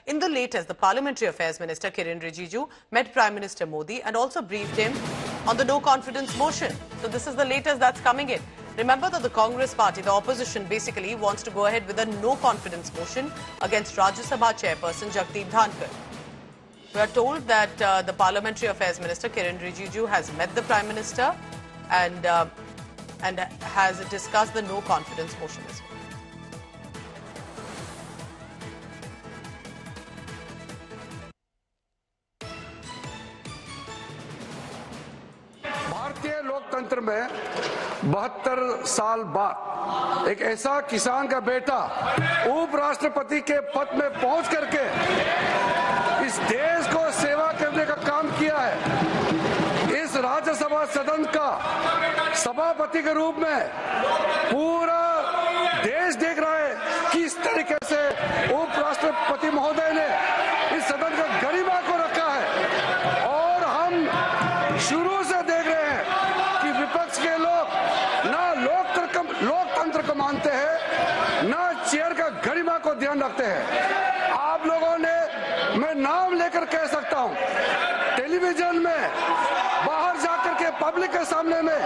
In the latest, the Parliamentary Affairs Minister Kiren Rijiju met Prime Minister Modi and also briefed him on the no-confidence motion. So this is the latest that's coming in. Remember that the Congress party, the opposition, basically wants to go ahead with a no-confidence motion against Rajya Sabha chairperson Jagdeep Dhankar. We are told that the Parliamentary Affairs Minister Kiren Rijiju has met the Prime Minister and has discussed the no-confidence motion as well. भारतीय लोकतंत्र में 72 साल बाद एक ऐसा किसान का बेटा उपराष्ट्रपति के पद में पहुंच करके इस देश को सेवा करने का काम किया है। इस राज्यसभा सदन का सभापति के रूप में पूरा देश देख रहा है किस तरीके से उपराष्ट्रपति महोदय ने इस सदन का गरिमा को रखा है। और हम शुरू से देख रहे हैं कि विपक्ष के लोग ना लोकतंत्र को मानते हैं, ना चेयर का गरिमा को ध्यान रखते हैं। आप लोगों ने, मैं नाम लेकर कह सकता हूं, टेलीविजन में बाहर जाकर के पब्लिक के सामने में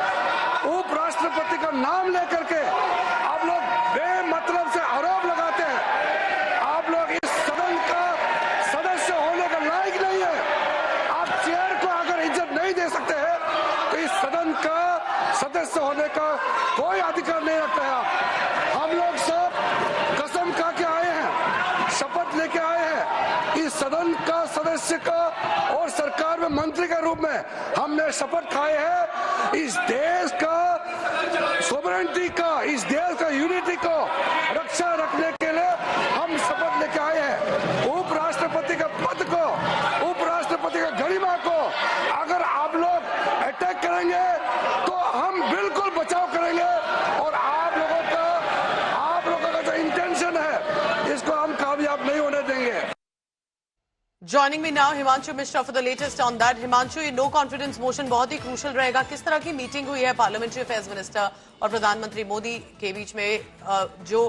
उपराष्ट्रपति का नाम लेकर के आप लोग बेमतलब से आरोप लगाते हैं। आप लोग इस सदन का सदस्य होने का लायक नहीं है। आप चेयर को अगर इज्जत नहीं दे सकते हैं तो इस सदन का सदस्य होने का कोई अधिकार नहीं रखता है। हम लोग सब कसम खा के आए हैं, शपथ लेके आए हैं इस सदन का सदस्य का और सरकार में मंत्री के रूप में हमने शपथ खाए हैं इस देश का सोवरेनिटी का, इस देश का यूनिटी को रक्षा रखने के लिए हम शपथ लेके आए हैं। उपराष्ट्रपति के पद को, उपराष्ट्रपति का गरिमा को अगर आप लोग अटैक करेंगे तो हम बिल्कुल बचाव करेंगे और आप लोगों का जो इंटेंशन है इसको हम कामयाब नहीं होने देंगे। Joining me now, Himanshu Mishra for the latest on that. Himanshu, ये नो कॉन्फिडेंस मोशन बहुत ही क्रूशल रहेगा। किस तरह की मीटिंग हुई है पार्लियामेंट्री अफेयर्स मिनिस्टर और प्रधानमंत्री मोदी के बीच में जो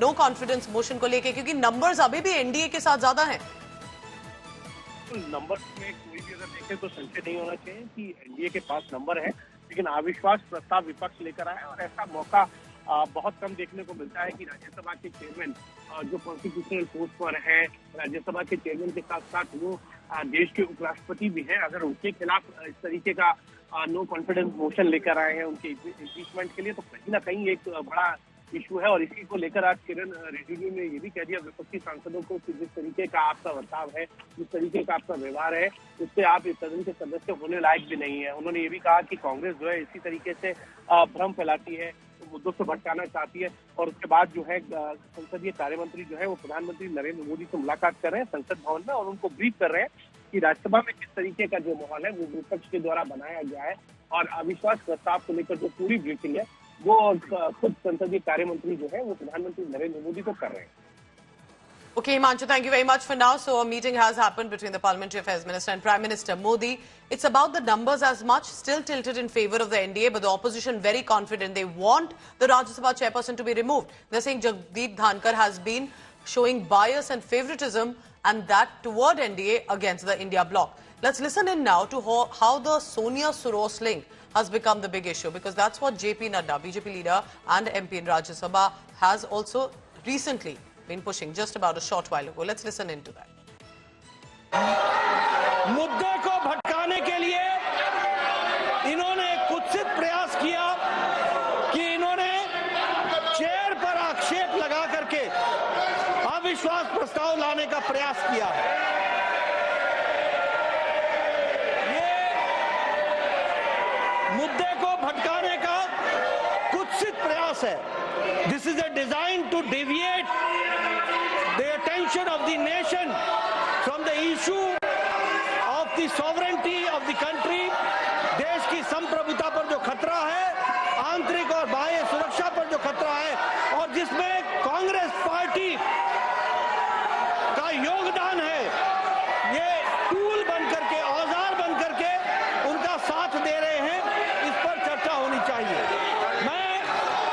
नो कॉन्फिडेंस मोशन को लेके, क्योंकि नंबर्स अभी भी एनडीए के साथ ज्यादा हैं। नंबर में कोई भी अगर देखे तो संशय नहीं होना चाहिए कि एनडीए के पास नंबर है, लेकिन अविश्वास प्रस्ताव विपक्ष लेकर आया और ऐसा मौका बहुत कम देखने को मिलता है कि राज्यसभा के चेयरमैन जो कॉन्स्टिट्यूशनल पोस्ट पर है, राज्यसभा के चेयरमैन के साथ साथ वो देश के उपराष्ट्रपति भी हैं, अगर उनके खिलाफ इस तरीके का नो कॉन्फिडेंस मोशन लेकर आए हैं उनके इम्पीचमेंट के लिए, तो कहीं ना कहीं एक बड़ा इशू है। और इसी को लेकर आज किरण रिजिजू ने ये भी कह दिया विपक्षी सांसदों को कि जिस तरीके का आपका बर्ताव है, जिस तरीके का आपका व्यवहार है, उससे आप इस सदन के सदस्य होने लायक भी नहीं है। उन्होंने ये भी कहा कि कांग्रेस जो है इसी तरीके से भ्रम फैलाती है, मुद्दों से भटकाना चाहती है। और उसके बाद जो है संसदीय कार्यमंत्री जो है वो प्रधानमंत्री नरेंद्र मोदी से मुलाकात कर रहे हैं संसद भवन में और उनको ब्रीफ कर रहे हैं कि राज्यसभा में किस तरीके का जो माहौल है वो विपक्ष के द्वारा बनाया गया है। और अविश्वास प्रस्ताव को लेकर जो पूरी ब्रीफिंग है वो खुद संसदीय कार्यमंत्री जो है वो प्रधानमंत्री नरेंद्र मोदी को कर रहे हैं। Okay, Himanshu, thank you very much for now. So a meeting has happened between the Parliamentary Affairs Minister and Prime Minister Modi. It's about the numbers as much, still tilted in favour of the NDA, but the opposition very confident. They want the Rajya Sabha chairperson to be removed. They're saying Jagdeep Dhankar has been showing bias and favouritism, and that toward NDA against the India bloc. Let's listen in now to how the Sonia Soros link has become the big issue, because that's what JP Nadda, BJP leader and MP in Rajya Sabha, has also recently been pushing just about a short while ago. Let's listen into that. मुद्दे को भटकाने के लिए इन्होंने कुत्सित प्रयास किया कि इन्होंने चेयर पर आक्षेप लगा करके अविश्वास प्रस्ताव लाने का प्रयास किया। ये मुद्दे को भटकाने का कुत्सित प्रयास है। This is a design to deviate the attention of the nation from the issue of the sovereignty of the country, देश की संप्रभुता पर जो खतरा है, आंतरिक और बाह्य सुरक्षा पर जो खतरा है, और जिसमें कांग्रेस पार्टी का योगदान है, ये टूल बनकर के, औजार बनकर के उनका साथ दे रहे हैं, इस पर चर्चा होनी चाहिए। मैं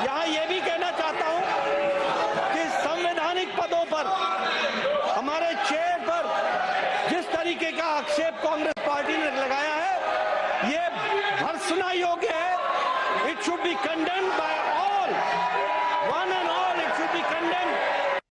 यहाँ ये भी कहना चाहता हूँ कि संवैधानिक पदों पर हमारे आक्षेप कांग्रेस पार्टी ने लगाया है, ये